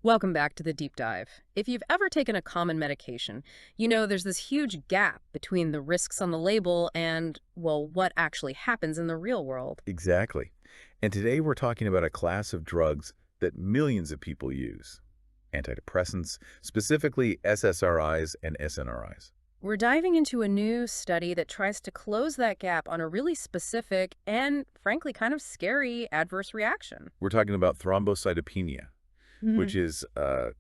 Welcome back to the deep dive. If you've ever taken a common medication, you know there's this huge gap between the risks on the label and, well, what actually happens in the real world. Exactly. And today we're talking about a class of drugs that millions of people use. Antidepressants, specifically SSRIs and SNRIs. We're diving into a new study that tries to close that gap on a really specific and, frankly, kind of scary adverse reaction. We're talking about thrombocytopenia, which is a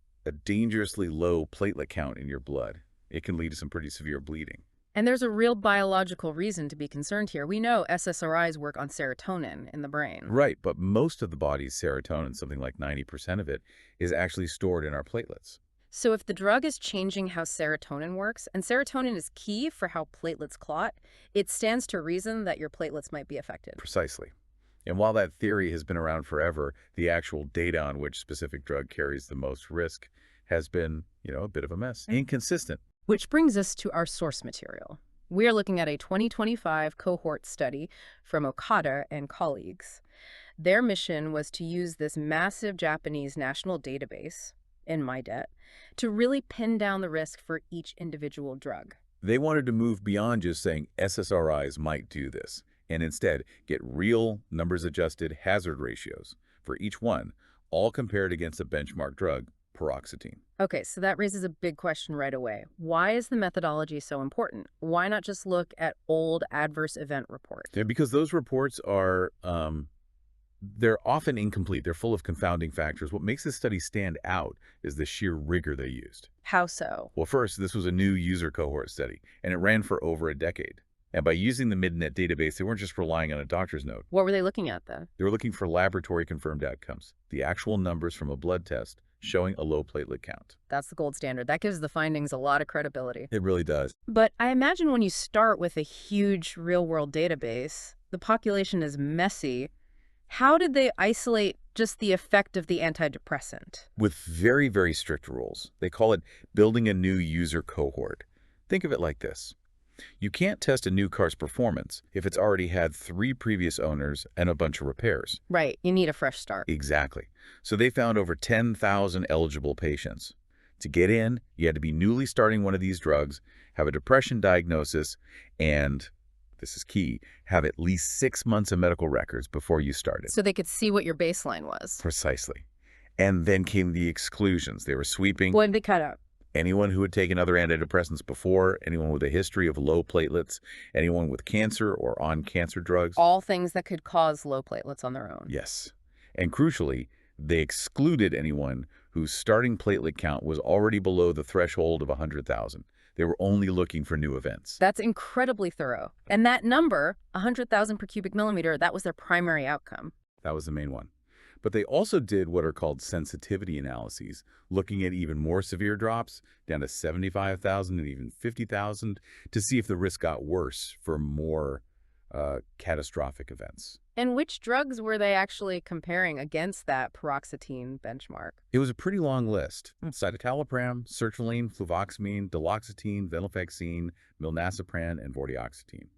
dangerously low platelet count in your blood. It can lead to some pretty severe bleeding. And there's a real biological reason to be concerned here. We know SSRIs work on serotonin in the brain. Right, but most of the body's serotonin, something like 90% of it, is actually stored in our platelets. So if the drug is changing how serotonin works, and serotonin is key for how platelets clot, it stands to reason that your platelets might be affected. Precisely. And while that theory has been around forever, the actual data on which specific drug carries the most risk has been, a bit of a mess. Inconsistent. Which brings us to our source material. We are looking at a 2025 cohort study from Okada and colleagues. Their mission was to use this massive Japanese national database, in my debt, to really pin down the risk for each individual drug. They wanted to move beyond just saying SSRIs might do this, and instead get real numbers-adjusted hazard ratios for each one, all compared against a benchmark drug, paroxetine. Okay, so that raises a big question right away. Why is the methodology so important? Why not just look at old adverse event reports? Yeah, because those reports are, they're often incomplete. They're full of confounding factors. What makes this study stand out is the sheer rigor they used. How so? Well, first, this was a new user cohort study, and it ran for over a decade. And by using the Midnet database, they weren't just relying on a doctor's note. What were they looking at then? They were looking for laboratory-confirmed outcomes, the actual numbers from a blood test showing a low platelet count. That's the gold standard. That gives the findings a lot of credibility. It really does. But I imagine when you start with a huge real-world database, the population is messy. How did they isolate just the effect of the antidepressant? With very, very strict rules. They call it building a new user cohort. Think of it like this. You can't test a new car's performance if it's already had 3 previous owners and a bunch of repairs. Right, you need a fresh start. Exactly. So they found over 10,000 eligible patients. To get in, you had to be newly starting one of these drugs, have a depression diagnosis, and, this is key, have at least 6 months of medical records before you started. So they could see what your baseline was. Precisely. And then came the exclusions. They were sweeping. What did they cut out? Anyone who had taken other antidepressants before, anyone with a history of low platelets, anyone with cancer or on cancer drugs. All things that could cause low platelets on their own. Yes. And crucially, they excluded anyone whose starting platelet count was already below the threshold of 100,000. They were only looking for new events. That's incredibly thorough. And that number, 100,000 per cubic millimeter, that was their primary outcome. That was the main one. But they also did what are called sensitivity analyses, looking at even more severe drops, down to 75,000 and even 50,000, to see if the risk got worse for more catastrophic events. And which drugs were they actually comparing against that paroxetine benchmark? It was a pretty long list. Citalopram, sertraline, fluvoxamine, duloxetine, venlafaxine, milnacipran, and vortioxetine.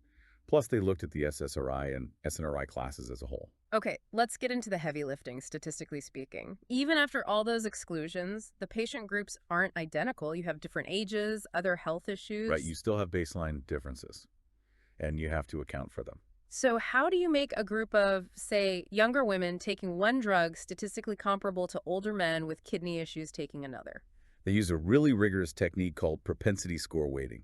Plus, they looked at the SSRI and SNRI classes as a whole. Okay, let's get into the heavy lifting, statistically speaking. Even after all those exclusions, the patient groups aren't identical. You have different ages, other health issues. Right, you still have baseline differences, and you have to account for them. So how do you make a group of, say, younger women taking one drug statistically comparable to older men with kidney issues taking another? They use a really rigorous technique called propensity score weighting.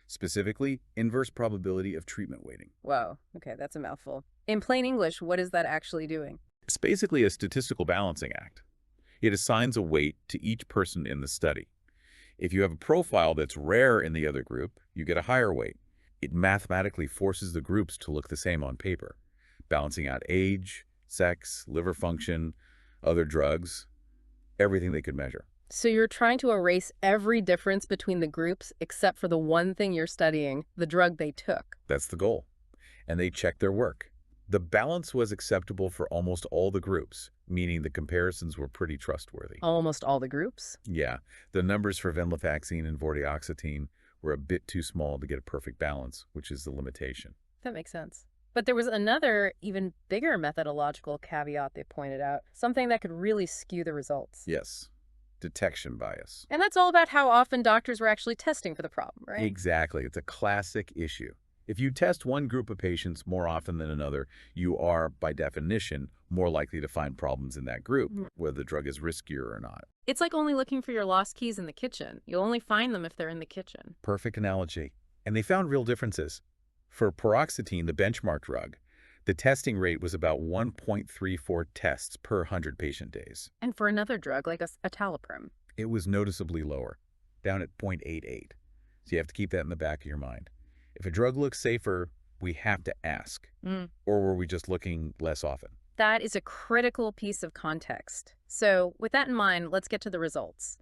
Specifically, inverse probability of treatment weighting. Whoa, okay, that's a mouthful. In plain English, what is that actually doing? It's basically a statistical balancing act. It assigns a weight to each person in the study. If you have a profile that's rare in the other group, you get a higher weight. It mathematically forces the groups to look the same on paper, balancing out age, sex, liver function, other drugs, everything they could measure. So you're trying to erase every difference between the groups except for the one thing you're studying, the drug they took. That's the goal. And they checked their work. The balance was acceptable for almost all the groups, meaning the comparisons were pretty trustworthy. Almost all the groups? Yeah. The numbers for venlafaxine and vortioxetine were a bit too small to get a perfect balance, which is the limitation. That makes sense. But there was another, even bigger methodological caveat they pointed out, something that could really skew the results. Yes. detection bias. And that's all about how often doctors were actually testing for the problem, right? Exactly. It's a classic issue. If you test one group of patients more often than another, you are, by definition, more likely to find problems in that group, Mm. whether the drug is riskier or not. It's like only looking for your lost keys in the kitchen. You'll only find them if they're in the kitchen. Perfect analogy. And they found real differences. For paroxetine, the benchmark drug, the testing rate was about 1.34 tests per 100 patient days. And for another drug, like a taliprim. It was noticeably lower, down at 0.88. So you have to keep that in the back of your mind. If a drug looks safer, we have to ask. Or were we just looking less often? That is a critical piece of context. So with that in mind, let's get to the results.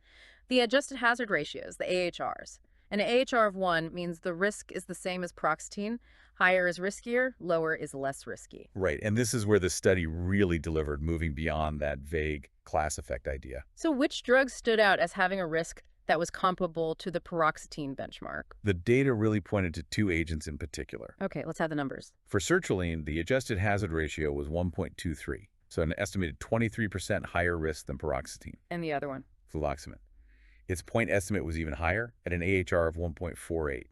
The adjusted hazard ratios, the AHRs. An AHR of 1 means the risk is the same as paroxetine. Higher is riskier, lower is less risky. Right, and this is where the study really delivered, moving beyond that vague class effect idea. So which drugs stood out as having a risk that was comparable to the paroxetine benchmark? The data really pointed to 2 agents in particular. Okay, let's have the numbers. For sertraline, the adjusted hazard ratio was 1.23, so an estimated 23% higher risk than paroxetine. And the other one? Fluvoxamine. Its point estimate was even higher, at an AHR of 1.48.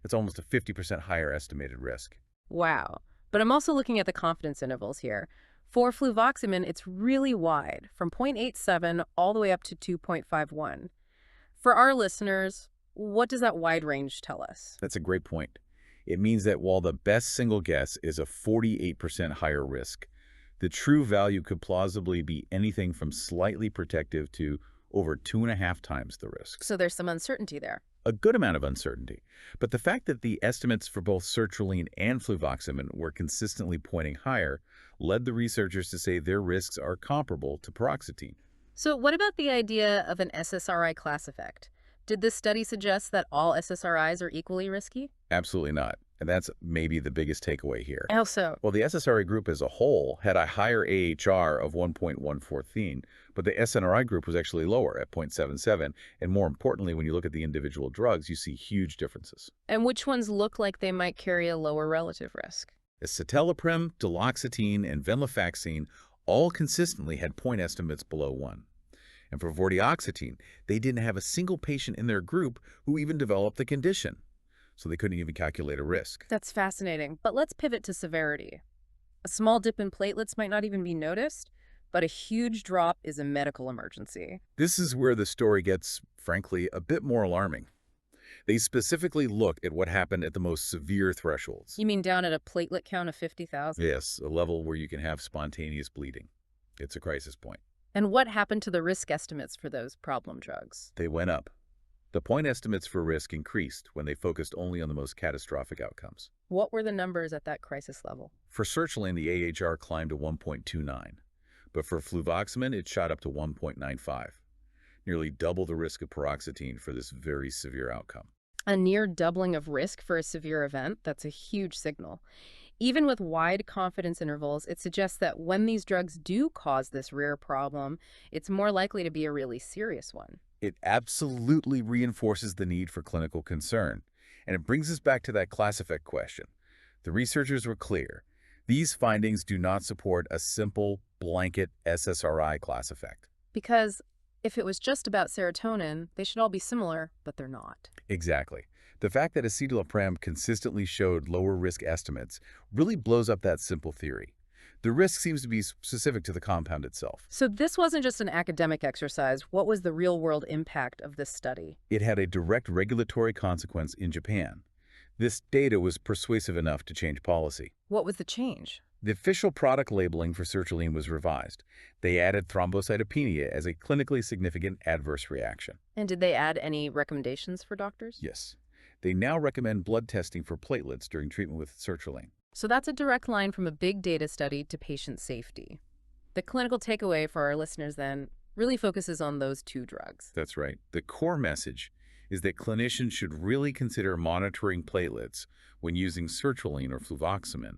It's almost a 50% higher estimated risk. Wow. But I'm also looking at the confidence intervals here. For fluvoxamine, it's really wide, from 0.87 all the way up to 2.51. For our listeners, what does that wide range tell us? That's a great point. It means that while the best single guess is a 48% higher risk, the true value could plausibly be anything from slightly protective to over 2.5 times the risk. So there's some uncertainty there. A good amount of uncertainty. But the fact that the estimates for both sertraline and fluvoxamine were consistently pointing higher led the researchers to say their risks are comparable to paroxetine. So what about the idea of an SSRI class effect? Did this study suggest that all SSRIs are equally risky? Absolutely not. And that's maybe the biggest takeaway here. How so? Well, the SSRI group as a whole had a higher AHR of 1.14, but the SNRI group was actually lower at 0.77. And more importantly, when you look at the individual drugs, you see huge differences. And which ones look like they might carry a lower relative risk? Citalopram, duloxetine, and venlafaxine all consistently had point estimates below 1. And for vortioxetine, they didn't have a single patient in their group who even developed the condition, so they couldn't even calculate a risk. That's fascinating. But let's pivot to severity. A small dip in platelets might not even be noticed, but a huge drop is a medical emergency. This is where the story gets, frankly, a bit more alarming. They specifically looked at what happened at the most severe thresholds. You mean down at a platelet count of 50,000? Yes, a level where you can have spontaneous bleeding. It's a crisis point. And what happened to the risk estimates for those problem drugs? They went up. The point estimates for risk increased when they focused only on the most catastrophic outcomes. What were the numbers at that crisis level? For sertraline, the AHR climbed to 1.29, but for fluvoxamine, it shot up to 1.95, nearly double the risk of paroxetine for this very severe outcome. A near doubling of risk for a severe event, that's a huge signal. Even with wide confidence intervals, it suggests that when these drugs do cause this rare problem, it's more likely to be a really serious one. It absolutely reinforces the need for clinical concern. And it brings us back to that class effect question. The researchers were clear. These findings do not support a simple blanket SSRI class effect. Because if it was just about serotonin, they should all be similar, but they're not. Exactly. The fact that citalopram consistently showed lower risk estimates really blows up that simple theory. The risk seems to be specific to the compound itself. So this wasn't just an academic exercise. What was the real-world impact of this study? It had a direct regulatory consequence in Japan. This data was persuasive enough to change policy. What was the change? The official product labeling for sertraline was revised. They added thrombocytopenia as a clinically significant adverse reaction. And did they add any recommendations for doctors? Yes. They now recommend blood testing for platelets during treatment with sertraline. So that's a direct line from a big data study to patient safety. The clinical takeaway for our listeners then really focuses on those two drugs. That's right. The core message is that clinicians should really consider monitoring platelets when using sertraline or fluvoxamine,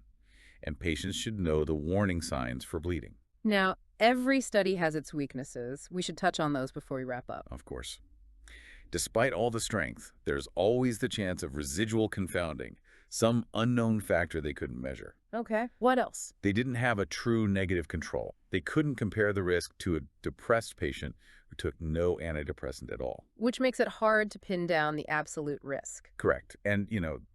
and patients should know the warning signs for bleeding. Now, every study has its weaknesses. We should touch on those before we wrap up. Of course. Despite all the strength, there's always the chance of residual confounding, some unknown factor they couldn't measure. Okay, what else? They didn't have a true negative control. They couldn't compare the risk to a depressed patient who took no antidepressant at all. Which makes it hard to pin down the absolute risk. Correct. And,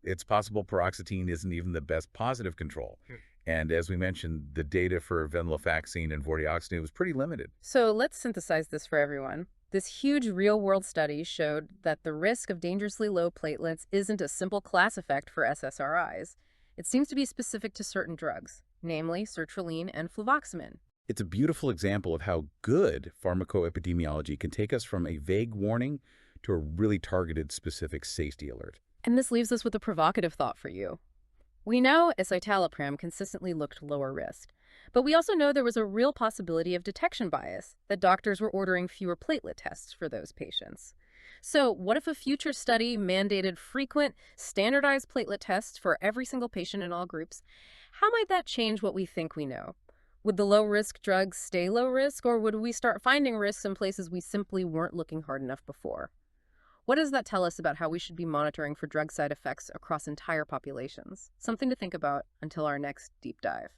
it's possible paroxetine isn't even the best positive control. And as we mentioned, the data for venlafaxine and vortioxetine was pretty limited. So let's synthesize this for everyone. This huge real-world study showed that the risk of dangerously low platelets isn't a simple class effect for SSRIs. It seems to be specific to certain drugs, namely sertraline and fluvoxamine. It's a beautiful example of how good pharmacoepidemiology can take us from a vague warning to a really targeted specific safety alert. And this leaves us with a provocative thought for you. We know escitalopram consistently looked lower risk, but we also know there was a real possibility of detection bias, that doctors were ordering fewer platelet tests for those patients. So what if a future study mandated frequent, standardized platelet tests for every single patient in all groups? How might that change what we think we know? Would the low-risk drugs stay low risk, or would we start finding risks in places we simply weren't looking hard enough before? What does that tell us about how we should be monitoring for drug side effects across entire populations? Something to think about until our next deep dive.